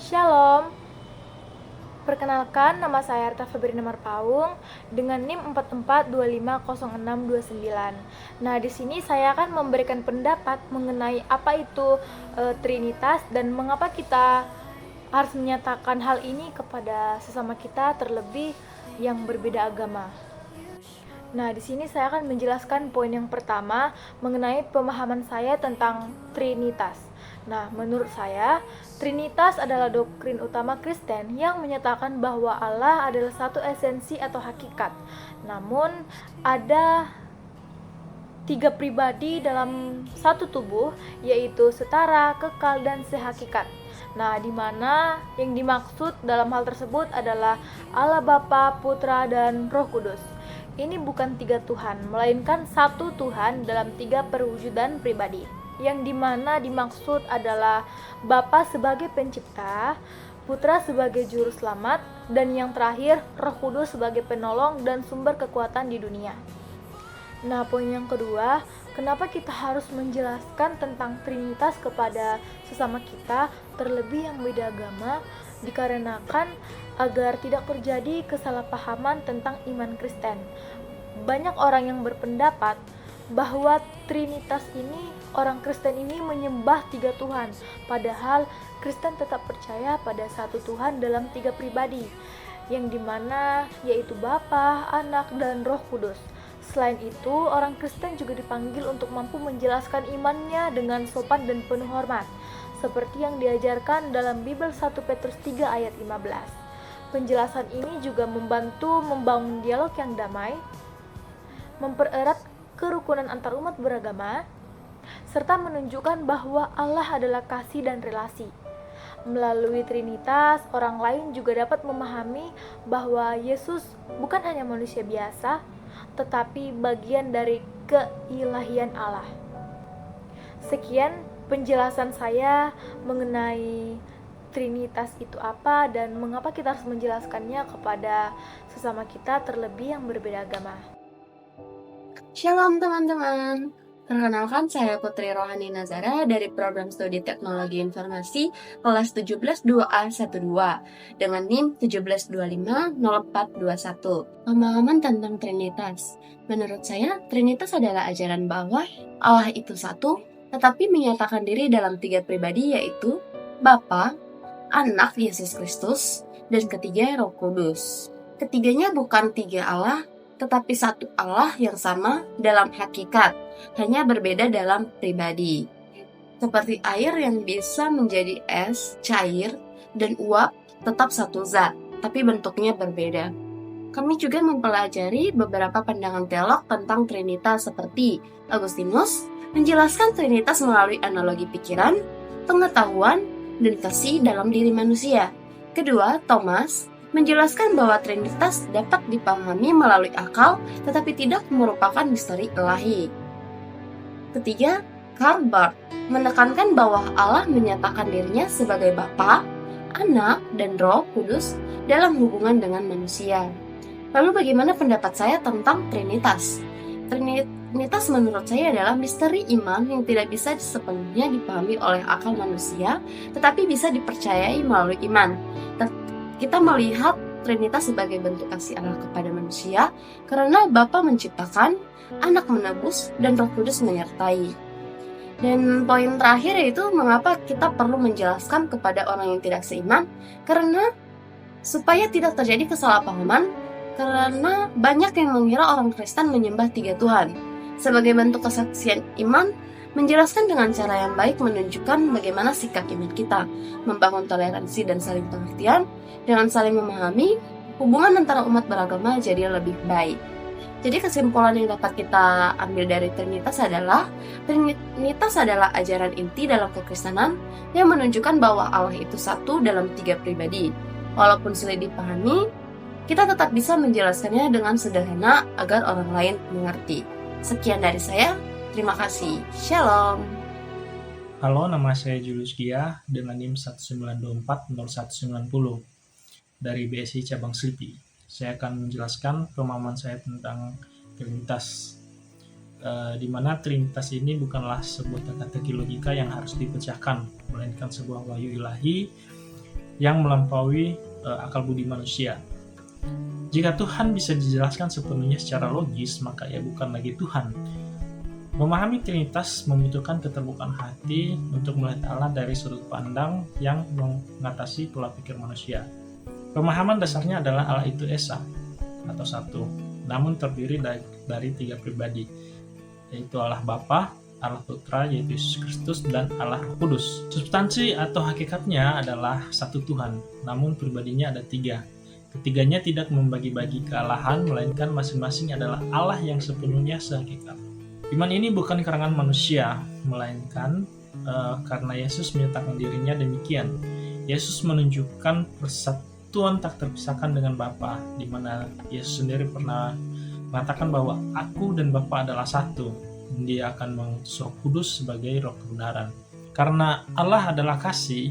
Shalom, perkenalkan nama saya Arta Febrina Marpaung dengan NIM 44250629. Nah, di sini saya akan memberikan pendapat mengenai apa itu Trinitas dan mengapa kita harus menyatakan hal ini kepada sesama kita, terlebih yang berbeda agama. Nah, di sini saya akan menjelaskan poin yang pertama mengenai pemahaman saya tentang Trinitas. Nah, menurut saya, Trinitas adalah doktrin utama Kristen yang menyatakan bahwa Allah adalah satu esensi atau hakikat. Namun, ada tiga pribadi dalam satu tubuh, yaitu setara, kekal, dan sehakikat. Nah, di mana yang dimaksud dalam hal tersebut adalah Allah Bapa, Putra, dan Roh Kudus. Ini bukan tiga Tuhan, melainkan satu Tuhan dalam tiga perwujudan pribadi, yang dimana dimaksud adalah Bapa sebagai pencipta, Putra sebagai juru selamat, dan yang terakhir Roh Kudus sebagai penolong dan sumber kekuatan di dunia. Nah, poin yang kedua, kenapa kita harus menjelaskan tentang Trinitas kepada sesama kita, terlebih yang beda agama, dikarenakan agar tidak terjadi kesalahpahaman tentang iman Kristen. Banyak orang yang berpendapat bahwa Trinitas ini, orang Kristen ini menyembah tiga Tuhan, padahal Kristen tetap percaya pada satu Tuhan dalam tiga pribadi, yang dimana yaitu Bapa, Anak, dan Roh Kudus. Selain itu, orang Kristen juga dipanggil untuk mampu menjelaskan imannya dengan sopan dan penuh hormat, seperti yang diajarkan dalam Bible 1 Petrus 3 ayat 15. Penjelasan ini juga membantu membangun dialog yang damai, mempererat kerukunan antar umat beragama, serta menunjukkan bahwa Allah adalah kasih dan relasi. Melalui Trinitas, orang lain juga dapat memahami bahwa Yesus bukan hanya manusia biasa, tetapi bagian dari keilahian Allah. Sekian penjelasan saya mengenai Trinitas itu apa dan mengapa kita harus menjelaskannya kepada sesama kita, terlebih yang berbeda agama. Shalom teman-teman, perkenalkan saya Putri Rohani Nazara dari program studi Teknologi Informasi kelas 17 2A12 dengan NIM 17250421. Pemahaman tentang Trinitas. Menurut saya, Trinitas adalah ajaran bahwa Allah itu satu, tetapi menyatakan diri dalam tiga pribadi, yaitu Bapa, Anak Yesus Kristus, dan ketiga Roh Kudus. Ketiganya bukan tiga Allah, tetapi satu Allah yang sama dalam hakikat, hanya berbeda dalam pribadi. Seperti air yang bisa menjadi es, cair, dan uap, tetap satu zat, tapi bentuknya berbeda. Kami juga mempelajari beberapa pandangan teolog tentang Trinitas, seperti Agustinus menjelaskan Trinitas melalui analogi pikiran, pengetahuan, dan kasih dalam diri manusia. Kedua, Thomas menjelaskan bahwa Trinitas dapat dipahami melalui akal, tetapi tidak merupakan misteri ilahi. Ketiga, Karl Barth menekankan bahwa Allah menyatakan dirinya sebagai Bapa, Anak, dan Roh Kudus dalam hubungan dengan manusia. Lalu bagaimana pendapat saya tentang Trinitas? Trinitas menurut saya adalah misteri iman yang tidak bisa sepenuhnya dipahami oleh akal manusia, tetapi bisa dipercayai melalui iman. Kita melihat Trinitas sebagai bentuk kasih Allah kepada manusia, karena Bapa menciptakan, Anak menebus, dan Roh Kudus menyertai. Dan poin terakhir yaitu mengapa kita perlu menjelaskan kepada orang yang tidak seiman, karena supaya tidak terjadi kesalahpahaman, karena banyak yang mengira orang Kristen menyembah tiga Tuhan. Sebagai bentuk kesaksian iman, menjelaskan dengan cara yang baik menunjukkan bagaimana sikap iman kita, membangun toleransi dan saling pengertian. Dengan saling memahami, hubungan antara umat beragama jadi lebih baik. Jadi kesimpulan yang dapat kita ambil dari Trinitas adalah ajaran inti dalam kekristenan yang menunjukkan bahwa Allah itu satu dalam tiga pribadi. Walaupun sulit dipahami, kita tetap bisa menjelaskannya dengan sederhana agar orang lain mengerti. Sekian dari saya, terima kasih. Shalom. Halo, nama saya Julius Gia dengan NIM 192401990 dari BSI Cabang Slipi. Saya akan menjelaskan pemahaman saya tentang Trinitas, di mana Trinitas ini bukanlah sebuah teka-teki logika yang harus dipecahkan, melainkan sebuah wahyu ilahi yang melampaui akal budi manusia. Jika Tuhan bisa dijelaskan sepenuhnya secara logis, maka ia bukan lagi Tuhan. Memahami Trinitas membutuhkan keterbukaan hati untuk melihat Allah dari sudut pandang yang mengatasi pola pikir manusia. Pemahaman dasarnya adalah Allah itu Esa atau satu, namun terdiri dari 3 pribadi, yaitu Allah Bapa, Allah Putra yaitu Yesus Kristus, dan Allah Roh Kudus. Substansi atau hakikatnya adalah satu Tuhan, namun pribadinya ada 3. Ketiganya tidak membagi-bagi kealahan, melainkan masing-masing adalah Allah yang sepenuhnya sehakikat. Iman ini bukan karangan manusia, melainkan karena Yesus menyatakan dirinya demikian. Yesus menunjukkan persatuan tak terpisahkan dengan Bapa, di mana Yesus sendiri pernah mengatakan bahwa Aku dan Bapa adalah satu. Dia akan mengutus Roh Kudus sebagai roh kebenaran. Karena Allah adalah kasih,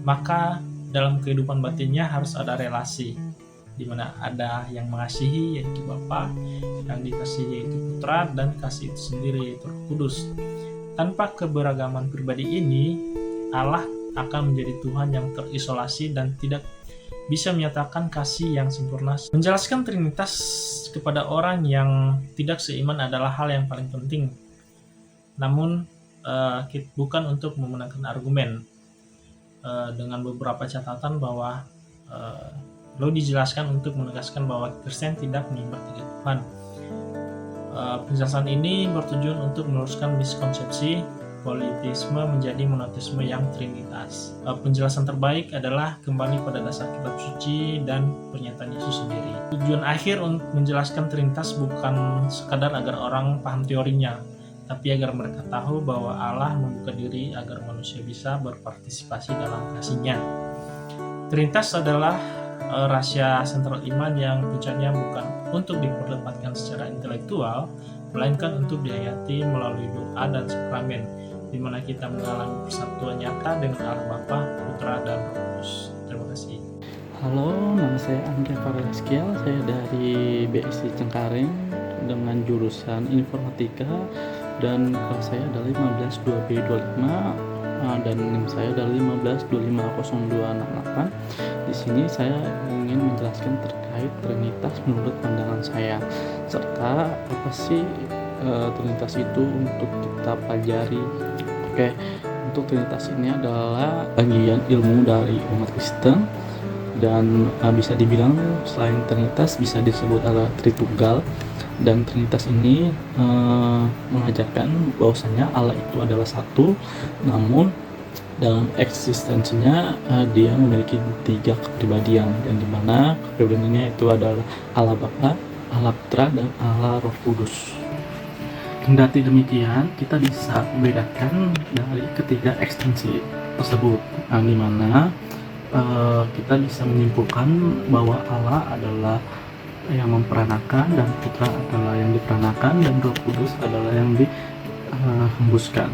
maka dalam kehidupan batinnya harus ada relasi, di mana ada yang mengasihi yaitu Bapa, yang dikasihi yaitu Putra, dan kasih itu sendiri yaitu Roh Kudus. Tanpa keberagaman pribadi ini, Allah akan menjadi Tuhan yang terisolasi dan tidak bisa menyatakan kasih yang sempurna. Menjelaskan Trinitas kepada orang yang tidak seiman adalah hal yang paling penting, namun bukan untuk memenangkan argumen, dengan beberapa catatan bahwa perlu dijelaskan untuk menegaskan bahwa Kristen tidak menyembah 3 Tuhan. Penjelasan ini bertujuan untuk meluruskan miskonsepsi politisme menjadi monoteisme yang trinitas. Penjelasan terbaik adalah kembali pada dasar kitab suci dan pernyataan Yesus sendiri. Tujuan akhir untuk menjelaskan Trinitas bukan sekadar agar orang paham teorinya, tapi agar mereka tahu bahwa Allah membuka diri agar manusia bisa berpartisipasi dalam kasih-Nya. Trinitas adalah rahasia sentral iman yang puncaknya bukan untuk diperdebatkan secara intelektual, melainkan untuk dihayati melalui doa dan sakramen, di mana kita mengalami persatuan nyata dengan Allah Bapa, Putra, dan Roh Kudus. Terima kasih. Halo, nama saya Andrea Farleskiel, saya dari BSI Cengkareng dengan jurusan Informatika, dan kelas saya adalah 15-2B25 dan NIM saya adalah 15250268. Di sini saya ingin menjelaskan terkait Trinitas menurut pandangan saya, serta apa sih Trinitas itu untuk kita pelajari. Oke, untuk Trinitas ini adalah bagian ilmu dari umat Kristen, dan bisa dibilang selain Trinitas bisa disebut adalah Tritunggal. Dan Trinitas ini mengajarkan bahwasanya Allah itu adalah satu, namun dalam eksistensinya dia memiliki 3 kepribadian, yang dimana kepribadiannya itu adalah Allah Bapa, Allah Putra, dan Allah Roh Kudus. Kendati demikian, kita bisa membedakan dari ketiga ekstensi tersebut, di mana kita bisa menyimpulkan bahwa Allah adalah yang memperanakan, dan Putra adalah yang diperanakan, dan Roh Kudus adalah yang dihembuskan.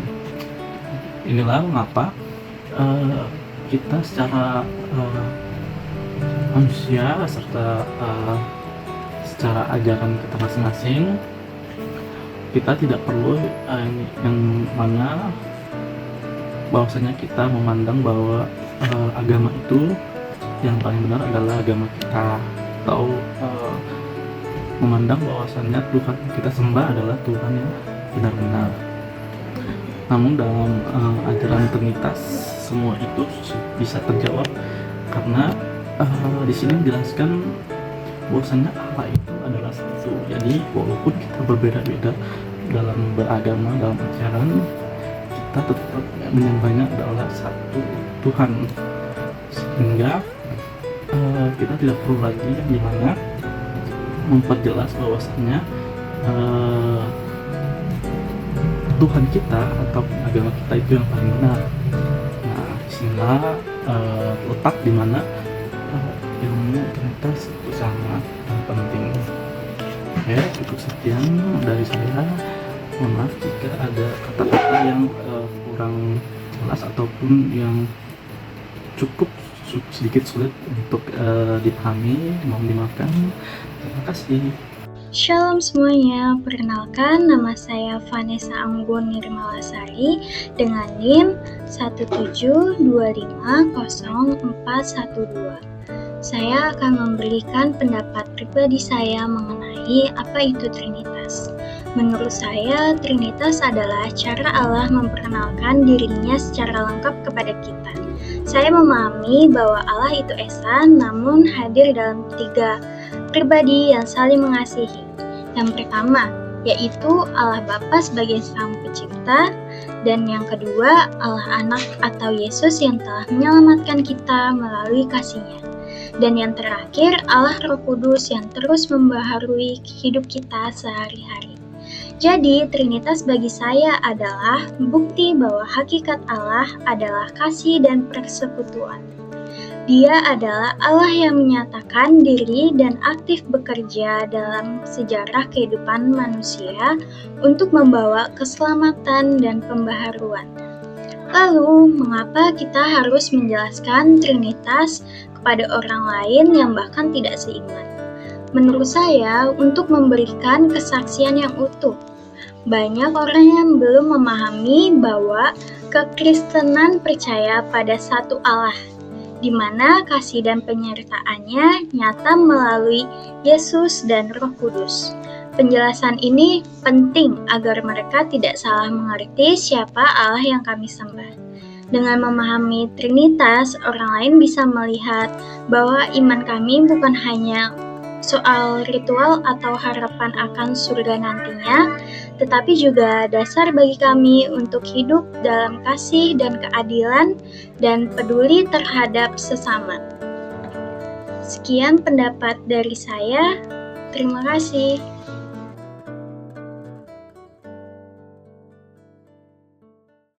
Inilah mengapa kita secara manusia serta secara ajaran kita masing-masing, kita tidak perlu yang mana bahwasanya kita memandang bahwa agama itu yang paling benar adalah agama kita, atau memandang bahwasanya Tuhan yang kita sembah adalah Tuhan yang benar-benar. Namun dalam ajaran Trinitas semua itu bisa terjawab, karena di sini dijelaskan bahwasanya Allah itu adalah satu. Jadi walaupun kita berbeda-beda dalam beragama, dalam ajaran, kita tetap menyembahnya adalah satu Tuhan, sehingga kita tidak perlu lagi yang dimana memperjelas bahwasanya Tuhan kita atau agama kita itu yang paling benar. Nah, disinilah letak dimana ilmu Trinitas itu sangat penting. Oke, cukup sekian dari saya. Mohon maaf jika ada kata-kata yang kurang jelas ataupun yang cukup sedikit sulit untuk dipahami, mohon dimaafkan. Terima kasih. Shalom semuanya, perkenalkan nama saya Vanessa Anggun Nirmalasari dengan NIM 172500412. Saya akan memberikan pendapat pribadi saya mengenai apa itu Trinitas. Menurut saya, Trinitas adalah cara Allah memperkenalkan dirinya secara lengkap kepada kita. Saya memahami bahwa Allah itu Esa, namun hadir dalam 3 pribadi yang saling mengasihi. Yang pertama, yaitu Allah Bapa sebagai Sang Pencipta, dan yang kedua, Allah Anak atau Yesus yang telah menyelamatkan kita melalui kasih-Nya. Dan yang terakhir, Allah Roh Kudus yang terus membaharui hidup kita sehari-hari. Jadi, Trinitas bagi saya adalah bukti bahwa hakikat Allah adalah kasih dan persekutuan. Dia adalah Allah yang menyatakan diri dan aktif bekerja dalam sejarah kehidupan manusia untuk membawa keselamatan dan pembaharuan. Lalu, mengapa kita harus menjelaskan Trinitas kepada orang lain yang bahkan tidak seiman? Menurut saya, untuk memberikan kesaksian yang utuh. Banyak orang yang belum memahami bahwa kekristenan percaya pada satu Allah, di mana kasih dan penyertaannya nyata melalui Yesus dan Roh Kudus. Penjelasan ini penting agar mereka tidak salah mengerti siapa Allah yang kami sembah. Dengan memahami Trinitas, orang lain bisa melihat bahwa iman kami bukan hanya soal ritual atau harapan akan surga nantinya, tetapi juga dasar bagi kami untuk hidup dalam kasih dan keadilan dan peduli terhadap sesama. Sekian pendapat dari saya. Terima kasih.